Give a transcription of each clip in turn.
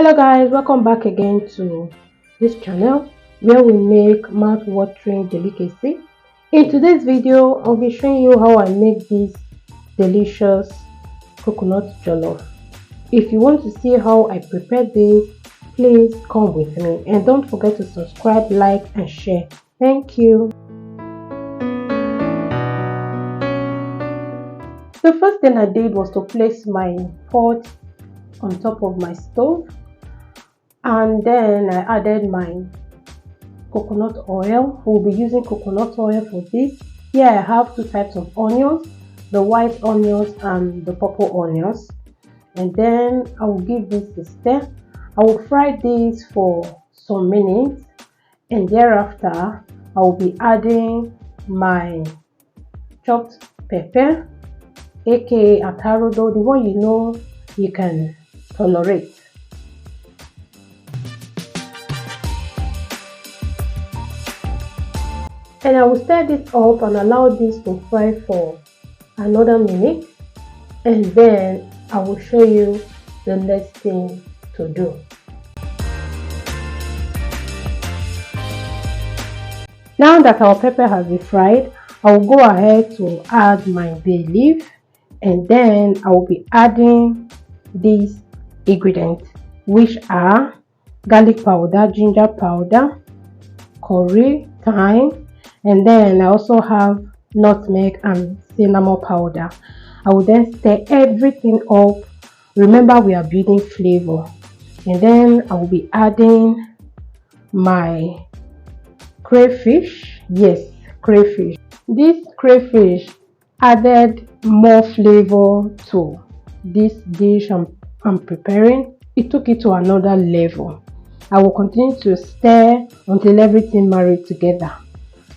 Hello guys, welcome back again to this channel where we make mouth-watering delicacy. In today's video, I'll be showing you how I make this delicious coconut jollof. If you want to see how I prepare this, please come with me and don't forget to subscribe, like and share. Thank you. The first thing I did was to place my pot on top of my stove, and then I added my coconut oil. We'll be using coconut oil for this. Here I have two types of onions, the white onions and the purple onions. And then I will give this a stir. I will fry this for some minutes, and thereafter I will be adding my chopped pepper, aka atarodo, the one you know you can tolerate. And I will stir this up and allow this to fry for another minute, and then I will show you the next thing to do. Now that our pepper has been fried, I will go ahead to add my bay leaf, and then I will be adding these ingredients, which are garlic powder, ginger powder, curry, thyme, and then I also have nutmeg and cinnamon powder. I will then stir everything up. Remember, we are building flavor. And then I will be adding my crayfish. Yes, crayfish. This crayfish added more flavor to this dish I'm preparing. It took it to another level. I will continue to stir until everything married together,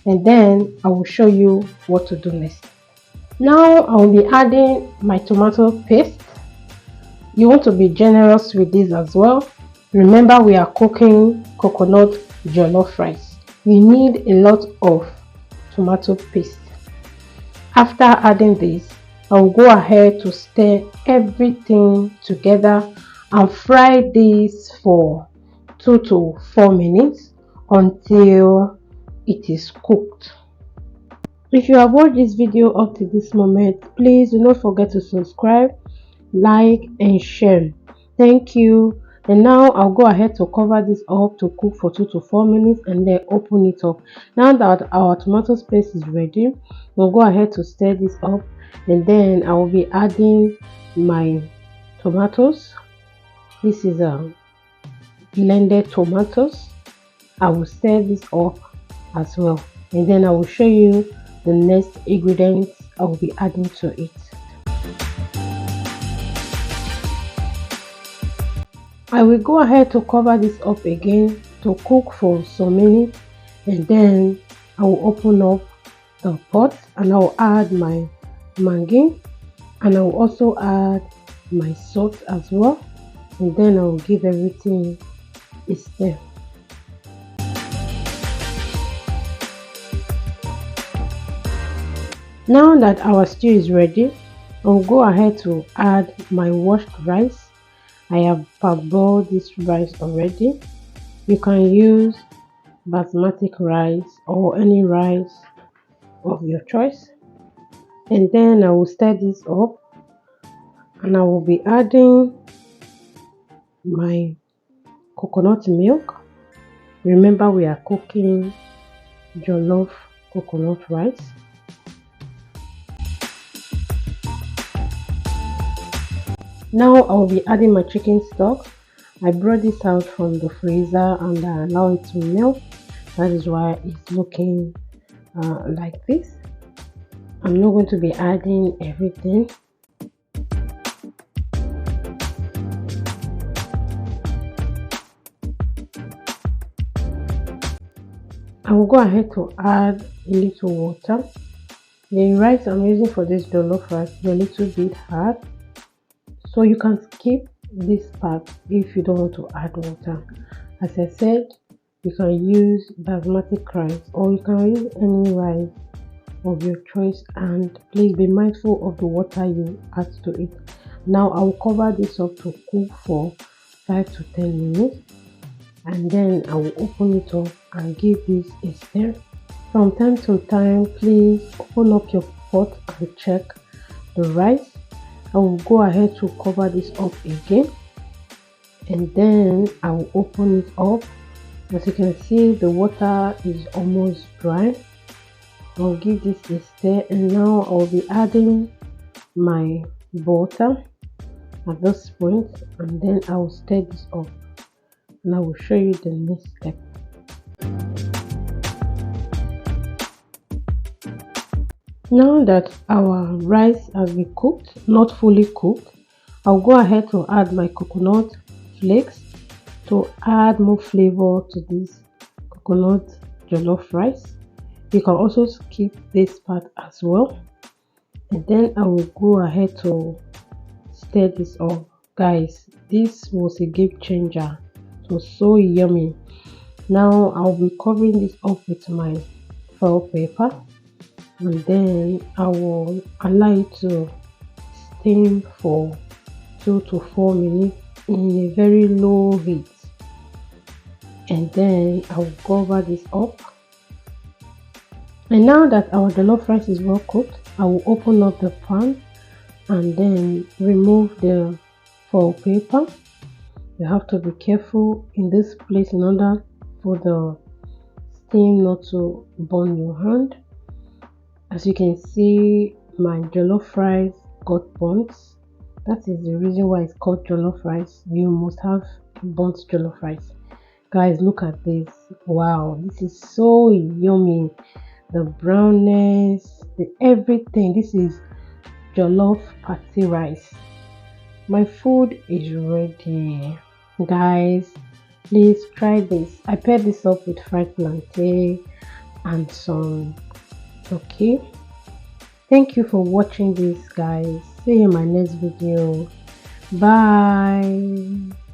and then I will show you what to do next. Now I will be adding my tomato paste. You want to be generous with this as well. Remember, we are cooking coconut jollof rice. We need a lot of tomato paste. After adding this, I will go ahead to stir everything together and fry this for 2 to 4 minutes until it is cooked. If you have watched this video up to this moment, please do not forget to subscribe, like and share. Thank you. And now I'll go ahead to cover this up to cook for 2 to 4 minutes and then open it up. Now that our tomato paste is ready, we'll go ahead to stir this up, and then I will be adding my tomatoes. This is blended tomatoes. I will stir this up as well, and then I will show you the next ingredients I will be adding to it. I will go ahead to cover this up again to cook for some minutes, and then I will open up the pot and I will add my Maggi, and I will also add my salt as well, and then I will give everything a stir. Now that our stew is ready, I will go ahead to add my washed rice. I have parboiled this rice already. You can use basmati rice or any rice of your choice. And then I will stir this up, and I will be adding my coconut milk. Remember, we are cooking jollof coconut rice. Now I will be adding my chicken stock. I brought this out from the freezer and I allow it to melt. That is why it's looking like this. I'm not going to be adding everything. I will go ahead to add a little water. The rice I'm using for this jollof rice is a little bit hard, so you can skip this part if you don't want to add water. As I said, you can use basmati rice or you can use any rice of your choice, and please be mindful of the water you add to it. Now I will cover this up to cook for 5 to 10 minutes, and then I will open it up and give this a stir. From time to time, please open up your pot and check the rice. I will go ahead to cover this up again, and then I will open it up. As you can see, the water is almost dry. I'll give this a stir, and now I'll be adding my butter at this point, and then I will stir this up, and I will show you the next step. Now that our rice has been cooked, not fully cooked, I'll go ahead to add my coconut flakes to add more flavor to this coconut jollof rice. You can also skip this part as well, and then I will go ahead to stir this up. Guys, this was a game changer. It was so yummy. Now I'll be covering this up with my foil paper, and then I will allow it to steam for 2 to 4 minutes in a very low heat, and then I will cover this up. And now that our jollof rice is well cooked, I will open up the pan and then remove the foil paper. You have to be careful in this place in order for the steam not to burn your hand. As you can see, my jollof rice got burnt. That is the reason why it's called jollof rice. You must have burnt jollof rice. Guys, look at this. Wow, this is so yummy. The brownness, the everything. This is jollof party rice. My food is ready. Guys, please try this. I paired this up with fried plantain and some. Okay, thank you for watching this, guys. See you in my next video. Bye.